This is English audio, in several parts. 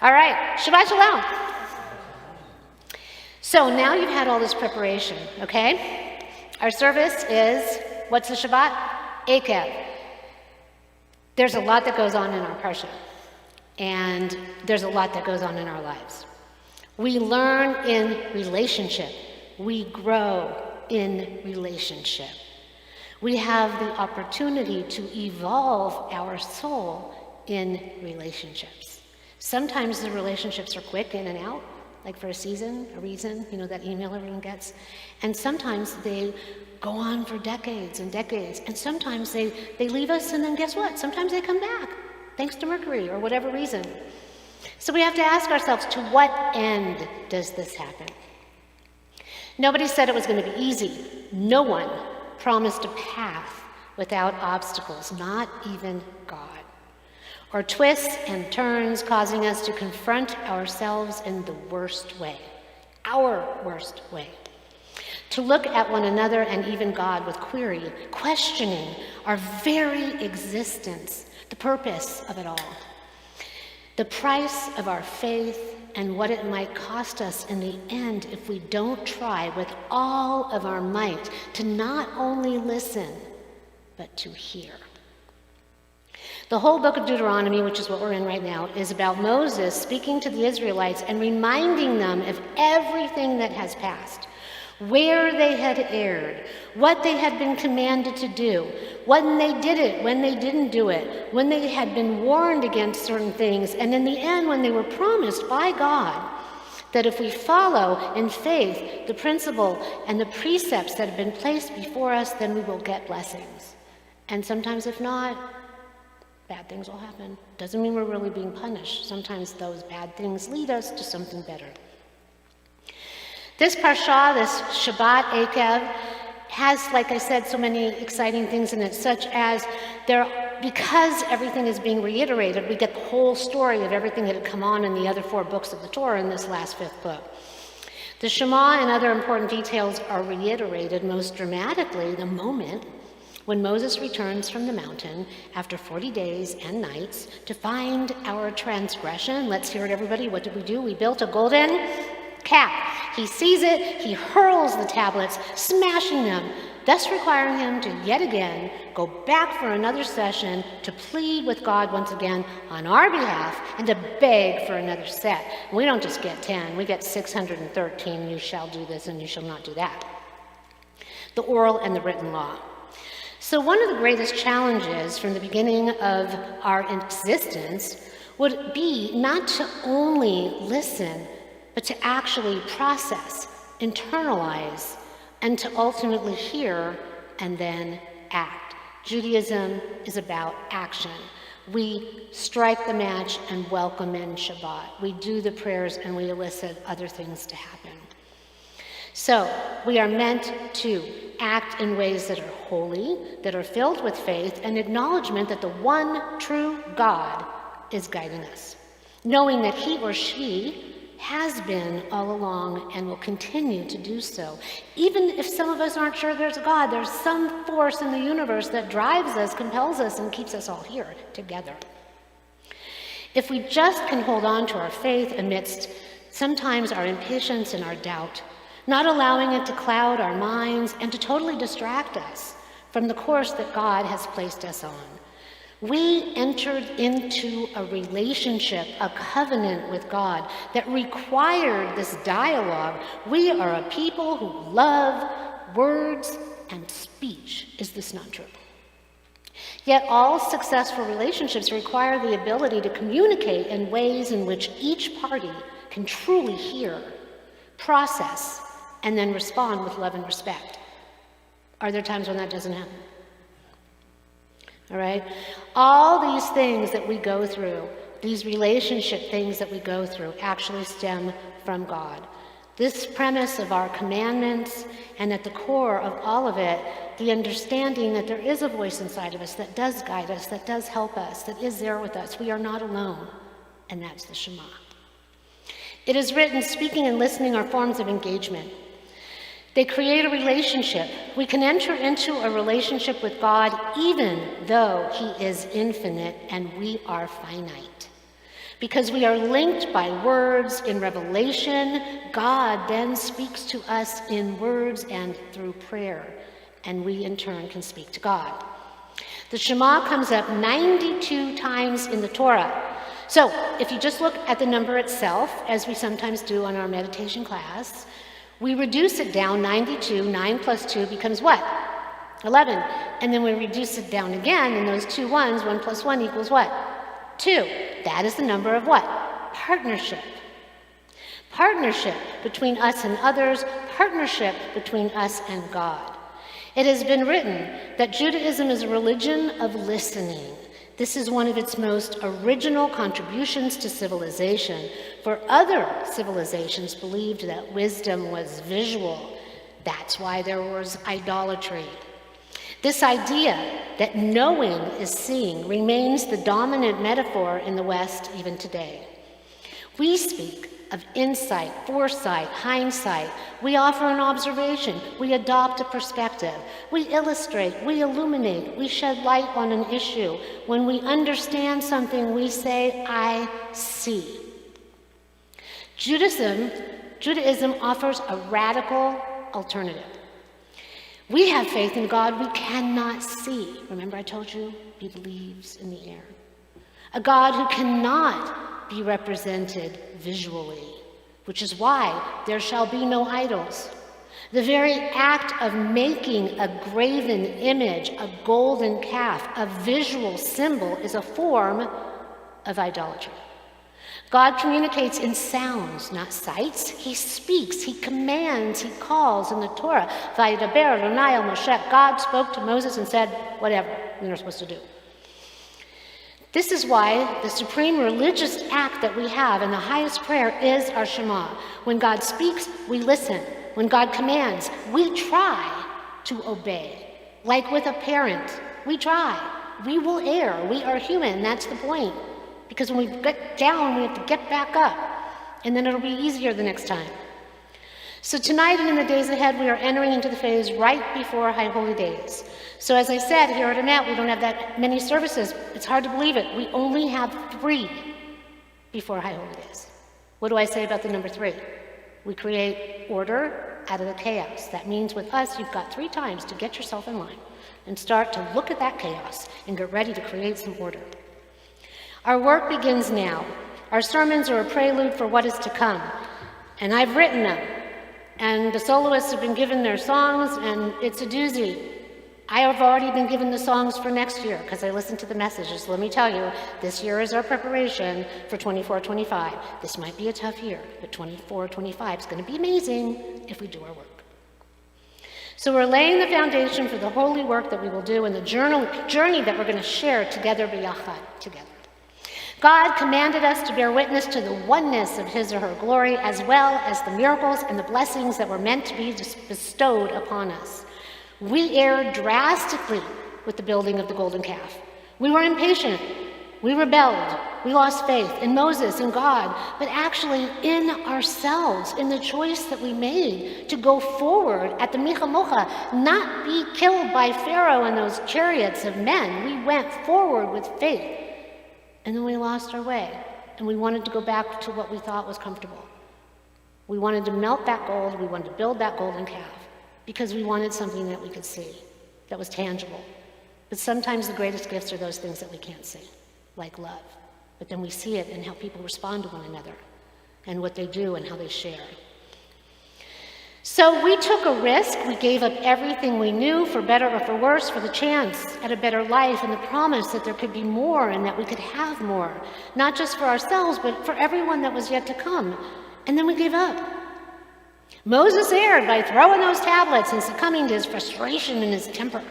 All right, Shabbat Shalom. So now you've had all this preparation, okay? Our service is, what's the Shabbat? Eikev. There's a lot that goes on in our parsha, and there's a lot that goes on in our lives. We learn in relationship. We grow in relationship. We have the opportunity to evolve our soul in relationships. Sometimes the relationships are quick, in and out, like for a season, a reason, you know, that email everyone gets. And sometimes they go on for decades and decades. And sometimes they leave us, and then guess what? Sometimes they come back, thanks to Mercury or whatever reason. So we have to ask ourselves, to what end does this happen? Nobody said it was going to be easy. No one promised a path without obstacles, not even God. Or twists and turns causing us to confront ourselves in the worst way, our worst way. To look at one another and even God with query, questioning our very existence, the purpose of it all, the price of our faith, and what it might cost us in the end if we don't try with all of our might to not only listen, but to hear. The whole book of Deuteronomy, which is what we're in right now, is about Moses speaking to the Israelites and reminding them of everything that has passed, where they had erred, what they had been commanded to do, when they did it, when they didn't do it, when they had been warned against certain things, and in the end, when they were promised by God that if we follow in faith the principle and the precepts that have been placed before us, then we will get blessings. And sometimes if not, bad things will happen. Doesn't mean we're really being punished. Sometimes those bad things lead us to something better. This parsha, this Shabbat Eikev, has, like I said, so many exciting things in it, such as because everything is being reiterated, we get the whole story of everything that had come on in the other 4 books of the Torah in this last 5th book. The Shema and other important details are reiterated most dramatically the moment when Moses returns from the mountain after 40 days and nights to find our transgression. Let's hear it, everybody. What did we do? We built a golden calf. He sees it, he hurls the tablets, smashing them, thus requiring him to yet again go back for another session to plead with God once again on our behalf and to beg for another set. We don't just get 10, we get 613, you shall do this and you shall not do that. The oral and the written law. So one of the greatest challenges from the beginning of our existence would be not to only listen, but to actually process, internalize, and to ultimately hear and then act. Judaism is about action. We strike the match and welcome in Shabbat. We do the prayers and we elicit other things to happen. So we are meant to act in ways that are holy, that are filled with faith, and acknowledgement that the one true God is guiding us, knowing that he or she has been all along and will continue to do so. Even if some of us aren't sure there's a God, there's some force in the universe that drives us, compels us, and keeps us all here together. If we just can hold on to our faith amidst sometimes our impatience and our doubt, not allowing it to cloud our minds and to totally distract us from the course that God has placed us on, we entered into a relationship, a covenant with God that required this dialogue. We are a people who love words and speech. Is this not true? Yet all successful relationships require the ability to communicate in ways in which each party can truly hear, process, and then respond with love and respect. Are there times when that doesn't happen? All right? All these things that we go through, these relationship things that we go through, actually stem from God. This premise of our commandments, and at the core of all of it, the understanding that there is a voice inside of us that does guide us, that does help us, that is there with us. We are not alone, and that's the Shema. It is written, speaking and listening are forms of engagement. They create a relationship. We can enter into a relationship with God even though he is infinite and we are finite. Because we are linked by words in revelation, God then speaks to us in words and through prayer, and we in turn can speak to God. The Shema comes up 92 times in the Torah. So if you just look at the number itself, as we sometimes do on our meditation class, we reduce it down 92, 9 plus 2 becomes what? 11. And then we reduce it down again, and those two ones, 1 plus 1 equals what? 2. That is the number of what? Partnership. Partnership between us and others, partnership between us and God. It has been written that Judaism is a religion of listening. This is one of its most original contributions to civilization, for other civilizations believed that wisdom was visual. That's why there was idolatry. This idea that knowing is seeing remains the dominant metaphor in the West even today. We speak of insight, foresight, hindsight. We offer an observation. We adopt a perspective. We illustrate. We illuminate. We shed light on an issue. When we understand something, we say, I see. Judaism offers a radical alternative. We have faith in God we cannot see. Remember I told you he believes in the air. A God who cannot be represented visually, which is why there shall be no idols. The very act of making a graven image, a golden calf, a visual symbol, is a form of idolatry. God communicates in sounds, not sights. He speaks, he commands, he calls in the Torah. Vayidaber Adonai el Moshe. God spoke to Moses and said, whatever we were supposed to do. This is why the supreme religious act that we have and the highest prayer is our Shema. When God speaks, we listen. When God commands, we try to obey. Like with a parent, we try. We will err. We are human. That's the point. Because when we get down, we have to get back up. And then it'll be easier the next time. So tonight and in the days ahead, we are entering into the phase right before High Holy Days. So as I said, here at Emet, we don't have that many services. It's hard to believe it. We only have 3 before High Holy Days. What do I say about the number 3? We create order out of the chaos. That means with us, you've got 3 times to get yourself in line and start to look at that chaos and get ready to create some order. Our work begins now. Our sermons are a prelude for what is to come. And I've written them. And the soloists have been given their songs, and it's a doozy. I have already been given the songs for next year because I listened to the messages. Let me tell you, this year is our preparation for 24-25. This might be a tough year, but 24-25 is going to be amazing if we do our work. So we're laying the foundation for the holy work that we will do and the journey that we're going to share together, b'yachad, together. God commanded us to bear witness to the oneness of his or her glory, as well as the miracles and the blessings that were meant to be bestowed upon us. We erred drastically with the building of the golden calf. We were impatient. We rebelled. We lost faith in Moses and God, but actually in ourselves, in the choice that we made to go forward at the Michamocha, not be killed by Pharaoh and those chariots of men. We went forward with faith. And then we lost our way, and we wanted to go back to what we thought was comfortable. We wanted to melt that gold, we wanted to build that golden calf, because we wanted something that we could see, that was tangible. But sometimes the greatest gifts are those things that we can't see, like love. But then we see it in how people respond to one another, and what they do and how they share. So we took a risk. We gave up everything we knew, for better or for worse, for the chance at a better life and the promise that there could be more and that we could have more, not just for ourselves, but for everyone that was yet to come. And then we gave up. Moses erred by throwing those tablets and succumbing to his frustration and his temper.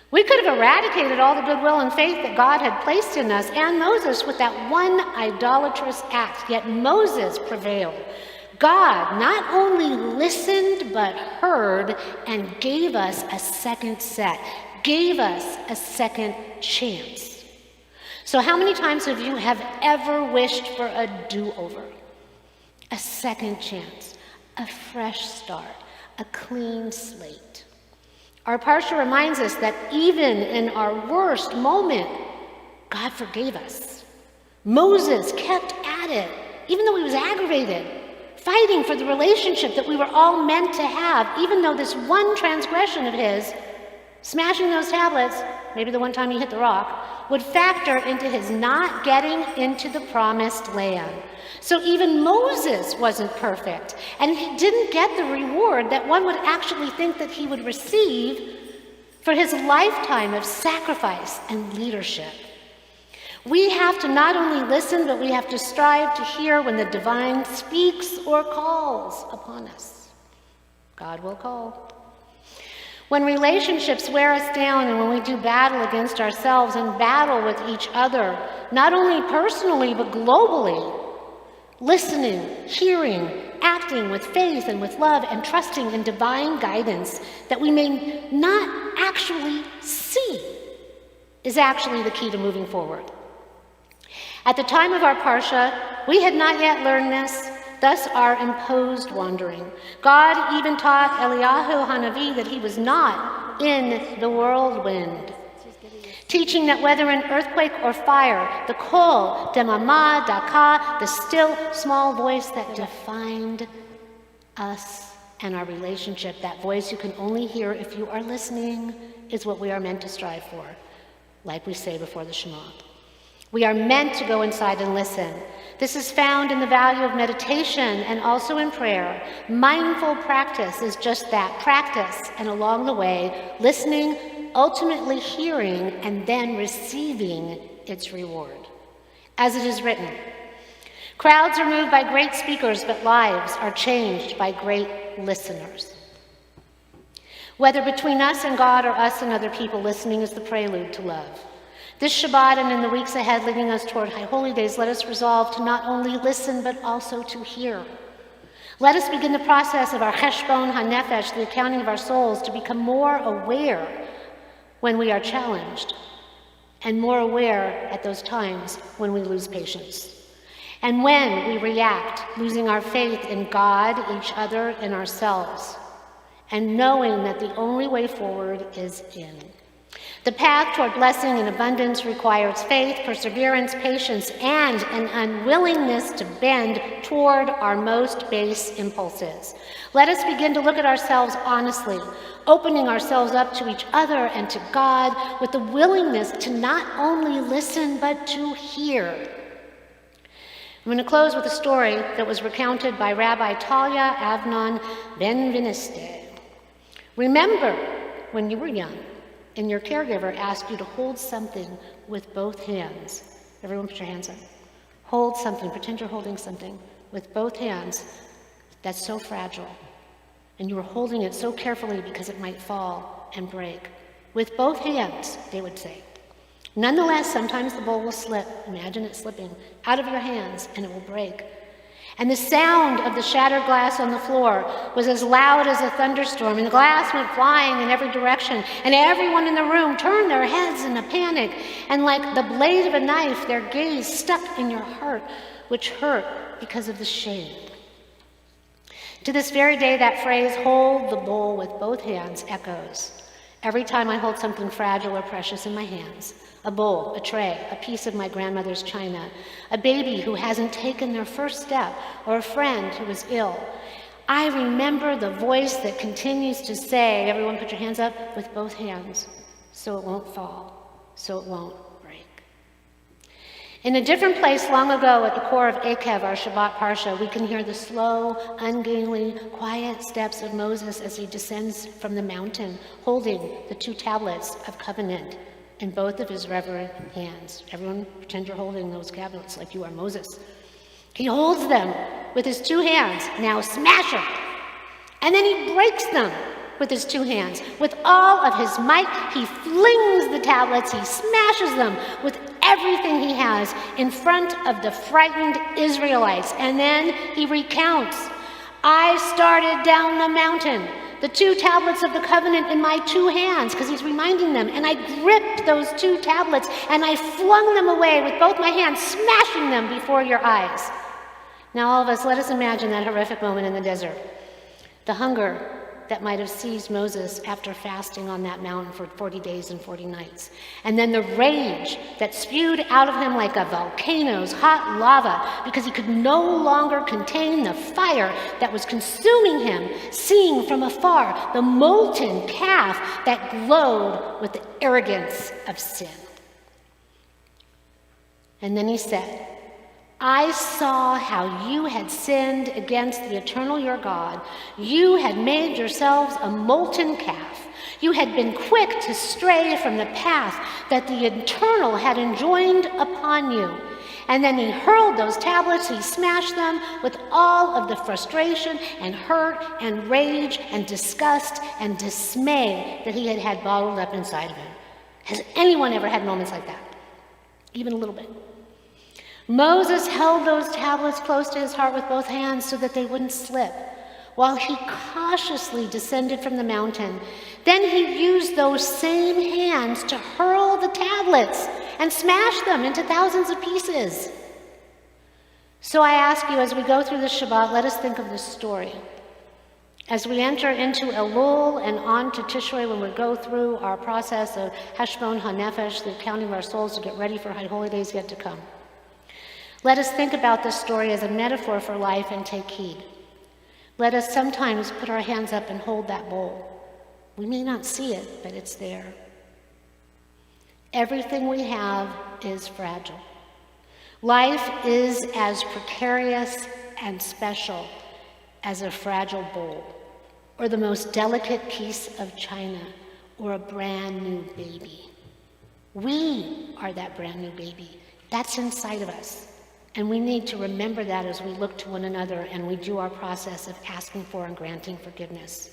We could have eradicated all the goodwill and faith that God had placed in us and Moses with that one idolatrous act, yet Moses prevailed. God not only listened, but heard and gave us a second set, gave us a second chance. So how many times have you ever wished for a do-over? A second chance, a fresh start, a clean slate. Our parsha reminds us that even in our worst moment, God forgave us. Moses kept at it, even though he was aggravated, fighting for the relationship that we were all meant to have, even though this one transgression of his, smashing those tablets, maybe the one time he hit the rock, would factor into his not getting into the promised land. So even Moses wasn't perfect, and he didn't get the reward that one would actually think that he would receive for his lifetime of sacrifice and leadership. We have to not only listen, but we have to strive to hear when the divine speaks or calls upon us. God will call. When relationships wear us down and when we do battle against ourselves and battle with each other, not only personally but globally, listening, hearing, acting with faith and with love and trusting in divine guidance that we may not actually see is actually the key to moving forward. At the time of our Parsha, we had not yet learned this, thus our imposed wandering. God even taught Eliyahu Hanavi that he was not in the whirlwind, teaching that whether in earthquake or fire, the kol, demama, daka, the still small voice that defined us and our relationship, that voice you can only hear if you are listening, is what we are meant to strive for, like we say before the Shema. We are meant to go inside and listen. This is found in the value of meditation and also in prayer. Mindful practice is just that, practice, and along the way, listening, ultimately hearing, and then receiving its reward. As it is written, crowds are moved by great speakers, but lives are changed by great listeners. Whether between us and God or us and other people, listening is the prelude to love. This Shabbat and in the weeks ahead leading us toward High Holy Days, let us resolve to not only listen, but also to hear. Let us begin the process of our cheshbon hanefesh, the accounting of our souls, to become more aware when we are challenged, and more aware at those times when we lose patience. And when we react, losing our faith in God, each other, and ourselves, and knowing that the only way forward is in. The path toward blessing and abundance requires faith, perseverance, patience, and an unwillingness to bend toward our most base impulses. Let us begin to look at ourselves honestly, opening ourselves up to each other and to God with the willingness to not only listen, but to hear. I'm going to close with a story that was recounted by Rabbi Talia Avnon Ben Viniste. Remember when you were young, and your caregiver asked you to hold something with both hands. Everyone put your hands up. Hold something, pretend you're holding something with both hands that's so fragile. And you were holding it so carefully because it might fall and break. With both hands, they would say. Nonetheless, sometimes the bowl will slip, imagine it slipping, out of your hands and it will break. And the sound of the shattered glass on the floor was as loud as a thunderstorm, and the glass went flying in every direction, and everyone in the room turned their heads in a panic, and like the blade of a knife, their gaze stuck in your heart, which hurt because of the shame. To this very day, that phrase, hold the bowl with both hands, echoes. Every time I hold something fragile or precious in my hands, a bowl, a tray, a piece of my grandmother's china, a baby who hasn't taken their first step, or a friend who is ill, I remember the voice that continues to say, everyone put your hands up, with both hands, so it won't fall, so it won't break. In a different place long ago at the core of Eikev, our Shabbat Parsha, we can hear the slow, ungainly, quiet steps of Moses as he descends from the mountain, holding the 2 tablets of covenant in both of his reverent hands. Everyone pretend you're holding those tablets like you are Moses. He holds them with his 2 hands. Now smash them. And then he breaks them with his 2 hands. With all of his might, he flings the tablets, he smashes them with everything he has in front of the frightened Israelites. And then he recounts, I started down the mountain, the 2 tablets of the covenant in my 2 hands, because he's reminding them, and I gripped those 2 tablets and I flung them away with both my hands, smashing them before your eyes. Now all of us, let us imagine that horrific moment in the desert. The hunger, that might have seized Moses after fasting on that mountain for 40 days and 40 nights. And then the rage that spewed out of him like a volcano's hot lava because he could no longer contain the fire that was consuming him, seeing from afar the molten calf that glowed with the arrogance of sin. And then he said, I saw how you had sinned against the eternal your God. You had made yourselves a molten calf. You had been quick to stray from the path that the eternal had enjoined upon you. And then he hurled those tablets, he smashed them with all of the frustration and hurt and rage and disgust and dismay that he had had bottled up inside of him. Has anyone ever had moments like that? Even a little bit. Moses held those tablets close to his heart with both hands so that they wouldn't slip, while he cautiously descended from the mountain. Then he used those same hands to hurl the tablets and smash them into thousands of pieces. So I ask you, as we go through the Shabbat, let us think of this story. As we enter into Elul and on to Tishrei, when we go through our process of Heshbon HaNefesh, the accounting of our souls to get ready for High Holy Days yet to come. Let us think about this story as a metaphor for life and take heed. Let us sometimes put our hands up and hold that bowl. We may not see it, but it's there. Everything we have is fragile. Life is as precarious and special as a fragile bowl, or the most delicate piece of china, or a brand new baby. We are that brand new baby. That's inside of us. And we need to remember that as we look to one another and we do our process of asking for and granting forgiveness.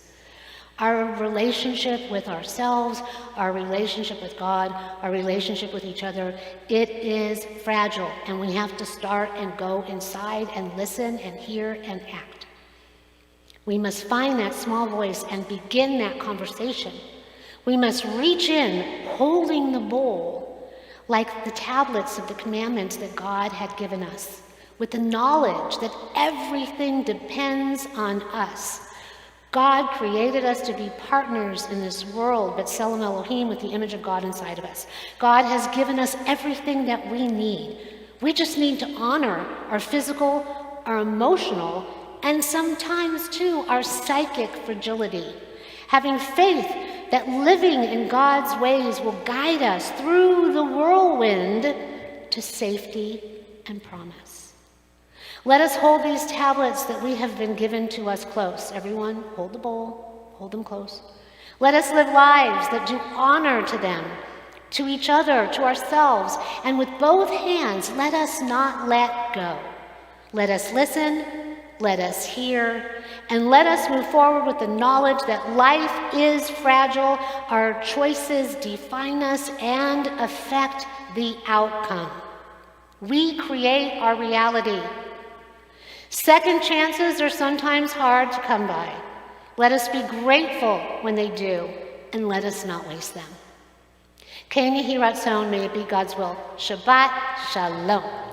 Our relationship with ourselves, our relationship with God, our relationship with each other, it is fragile, and we have to start and go inside and listen and hear and act. We must find that small voice and begin that conversation. We must reach in, holding the bowl, like the tablets of the commandments that God had given us, with the knowledge that everything depends on us. God created us to be partners in this world, but Tselem Elohim, with the image of God inside of us. God has given us everything that we need. We just need to honor our physical, our emotional, and sometimes too our psychic fragility. Having faith that living in God's ways will guide us through the whirlwind to safety and promise. Let us hold these tablets that we have been given to us close. Everyone, hold the bowl, hold them close. Let us live lives that do honor to them, to each other, to ourselves, and with both hands, let us not let go. Let us listen, let us hear, and let us move forward with the knowledge that life is fragile, our choices define us and affect the outcome. We create our reality. Second chances are sometimes hard to come by. Let us be grateful when they do, and let us not waste them. Ken Yehi Ratzon, may it be God's will. Shabbat Shalom.